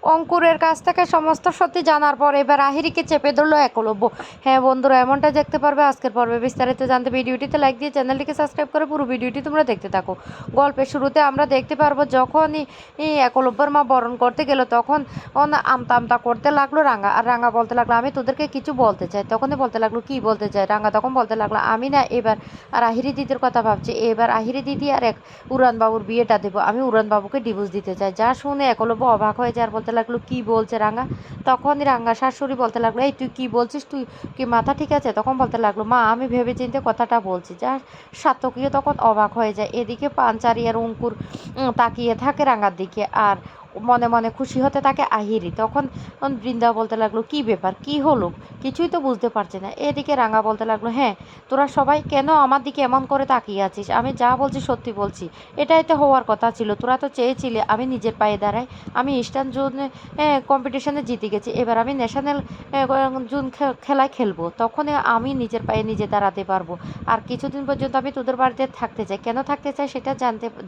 অঙ্কুরের কাছ থেকে সমস্ত সত্যি জানার পর এবার আহিরিকে চেপে ধরলো একলব্য। হ্যাঁ বন্ধুরা, এমনটা দেখতে পারবে আজকের পর্বে। বিস্তারিত জানতে ভিডিওটিতে লাইক দিয়ে চ্যানেলটিকে সাবস্ক্রাইব করে পুরো ভিডিওটি তোমরা দেখতে থাকো। গল্পের শুরুতে আমরা দেখতে পারবো যখনই একলব্যর মা বরণ করতে গেল তখন আমতা আমতা করতে লাগলো রাঙা। আর রাঙা বলতে লাগলো আমি তোদেরকে কিছু বলতে চাই। তখনই বলতে লাগলো কি বলতে চাই? রাঙা তখন বলতে লাগলো আমি না এবার আর আহিরি দিদির কথা ভাবছি। এবার আহিরি দিদি আর এক উড়ানবাবুর বিয়েটা দেবো। আমি উড়ানবাবুকে ডিভোর্স দিতে চাই। যা শুনে একলব্য অবাক হয়ে যায় আর বলতে লাগলো কি বলছে রাঙা? তখনই রাঙা শাশুড়ি বলতে লাগলো এই তুই কি বলছিস? তুই কি মাথা ঠিক আছে? তখন বলতে লাগলো মা আমি ভেবে চিন্তে কথাটা বলছি। যা সাতকীয় তখন অবাক হয়ে যায়। এদিকে পাঞ্চারি আর অঙ্কুর তাকিয়ে থাকে রাঙার দিকে আর মনে মনে খুশি হতে থাকে আহিরি। তখন বৃন্দা বলতে লাগলো কি ব্যাপার, কি হলো? কিছুই তো বুঝতে পারছি না। এদিকে রাঙা বলতে লাগলো হ্যাঁ তোরা সবাই কেন আমার দিকে এমন করে তাকিয়ে আছিস? আমি যা বলছি সত্যি বলছি। এটাই তো হওয়ার কথা ছিল। তোরা তো চেয়েছিলে আমি নিজের পায়ে দাঁড়াই। আমি ইস্টার্ন জোনে কম্পিটিশনে জিতে গেছি। এবার আমি ন্যাশনাল জোন খেলায় খেলবো। তখন আমি নিজের পায়ে নিজে দাঁড়াতে পারবো। আর কিছুদিন পর্যন্ত আমি তোদের বাড়িতে থাকতে চাই। কেন থাকতে চাই সেটা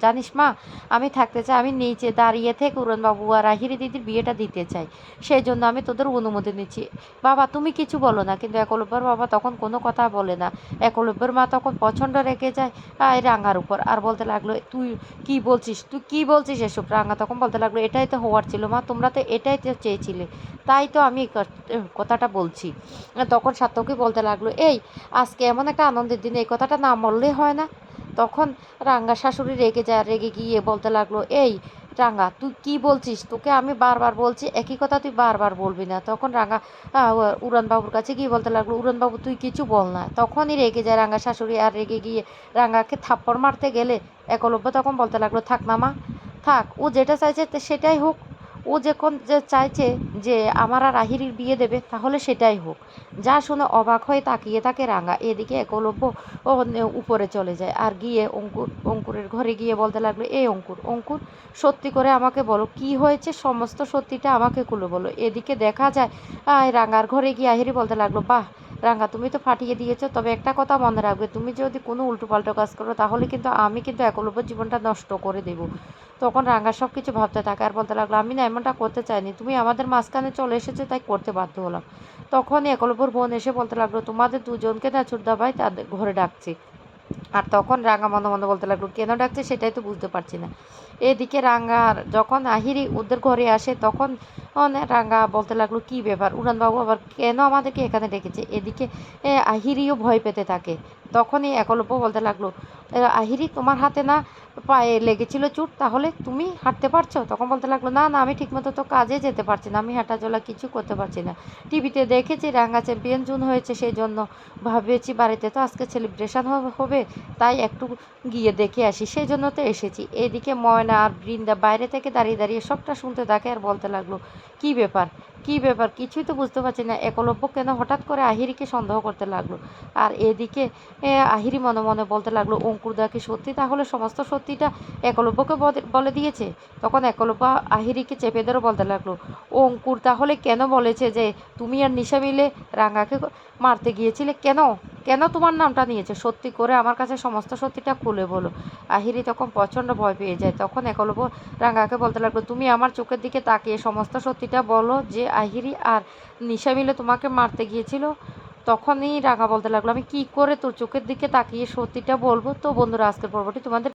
জানিস মা? আমি থাকতে চাই, আমি নিচে দাঁড়িয়ে থেকে উড়নবাবু আর আহিরি দিদির বিয়েটা দিতে চাই। সেই জন্য আমি তোদের অনুমতি নিচ্ছি। বাবা তুমি কিছু বলো না। কিন্তু একলব্যর বাবা তখন কোনো কথা বলে না। একলব্যর মা তখন প্রচণ্ড রেগে যায় রাঙার উপর আর বলতে লাগলো তুই কি বলছিস? তুই কি বলছিস এসব? রাঙা তখন বলতে লাগলো এটাই তো হওয়ার ছিল মা, তোমরা তো এটাই তো চেয়েছিলে, তাই তো আমি কথাটা বলছি। তখন সাত্তকী বলতে লাগলো এই আজকে এমন একটা আনন্দের দিন, এই কথাটা না বললেই হয় না? তখন রাঙ্গা শাশুড়ি রেগে যায়, রেগে গিয়ে বলতে লাগলো এই রাঙ্গা তুই কি বলছিস? তোকে আমি বারবার বলছি একই কথা তুই বারবার বলবি না। তখন রাঙ্গা উড়ানবাবুর কাছে গিয়ে বলতে লাগলো উড়ানবাবু তুই কিছু বল না। তখনই রেগে যায় রাঙ্গা শাশুড়ি আর রেগে গিয়ে রাঙ্গাকে থাপ্পড় মারতে গেলে একলব্য তখন বলতে লাগলো থাক না মা, থাক, ও যেটা চাইছে সেটাই হোক। ও যখন যে চাইছে যে আমার আর আহিরির বিয়ে দেবে তাহলে সেটাই হোক। যা শুনে অবাক হয়ে তাকিয়ে থাকে রাঙা। এদিকে একলব্য উপরে চলে যায় আর গিয়ে অঙ্কুরের ঘরে গিয়ে বলতে লাগলো এই অঙ্কুর, অঙ্কুর সত্যি করে আমাকে বলো কি হয়েছে? সমস্ত সত্যিটা আমাকে খুলে বলো। এদিকে দেখা যায় রাঙার ঘরে গিয়ে আহিরি বলতে লাগলো বাহ রাঙা তুমি তো ফাটিয়ে দিয়েছো, তবে একটা কথা মনে রাখবে তুমি যদি কোনো উল্টোপাল্টো কাজ করো তাহলে কিন্তু আমি কিন্তু একলব্যর জীবনটা নষ্ট করে দেবো। তখন রাঙা সব কিছু ভাবতে থাকে আর বলতে লাগলো আমি না এমনটা করতে চাইনি, তুমি আমাদের মাঝখানে চলে এসেছো তাই করতে বাধ্য হলাম। তখনই একলব্যর বোন এসে বলতে লাগলো তোমাদের দুজনকে না ছোটদা ভাই তাদের ঘরে ডাকছি। আর তখন রাঙা মনে মনে বলতে লাগলো কেন ডাকছে সেটাই তো বুঝতে পারছি না। এদিকে রাঙার যখন আহিরি ওদের ঘরে আসে তখন রাঙা বলতে লাগলো কি ব্যাপার, উড়ানবাবু আবার কেন আমাদেরকে এখানে ডেকেছে? এদিকে আহিরিও ভয় পেতে থাকে। তখনই একলব্য বলতে লাগলো আহিরি তোমার হাতে না পায়ে লেগেছিল চোট, তাহলে তুমি হাঁটতে পারছো? তখন বলতে লাগলো না না আমি ঠিকমতো তো কাজে যেতে পারছি না, আমি হাঁটাচলা কিছু করতে পারছি না। টিভিতে দেখেছি রাঙা চ্যাম্পিয়ন জুন হয়েছে, সেই জন্য ভাবেছি বাড়িতে তো আজকে সেলিব্রেশন হবে, তাই একটু গিয়ে দেখে আসি, সেই জন্য তো এসেছি। এদিকে ময়না আর বৃন্দা বাইরে থেকে দাঁড়িয়ে দাঁড়িয়ে সবটা শুনতে থাকে আর বলতে লাগলো কি ব্যাপার, কি ব্যাপার কিছুই তো বুঝতে পারছি না। একলব্য কেন হঠাৎ করে আহিরিকে সন্দেহ করতে লাগলো? আর এদিকে আহিরি মনে মনে বলতে লাগলো অঙ্কুরদা কি সত্যি তাহলে সমস্ত সত্যিটা একলব্যকে বলে দিয়েছে? তখন একলব্য আহিরিকে চেপে ধরে বলতে লাগলো অঙ্কুর তাহলে কেন বলেছে যে তুমি আর নিশা মিলে রাঙাকে মারতে গিয়েছিলে? কেন কেন তোমার নামটা নিয়েছে? সত্যি করে আমার কাছে সমস্ত সত্যিটা খুলে বলো। আহিরি তখন প্রচণ্ড ভয় পেয়ে যায়। তখন একলব্য রাঙাকে বলতে লাগলো তুমি আমার চোখের দিকে তাকিয়ে সমস্ত সত্যিটা বলো যে আহিরি আর নিশা মিলে তোমাকে মারতে গিয়েছিল। তখনই রাঙা বলতে লাগলো আমি কি করে তোর চোখের দিকে তাকিয়ে সত্যিটা বলবো? তো বন্ধুরা আজকের পর্বটি তোমাদের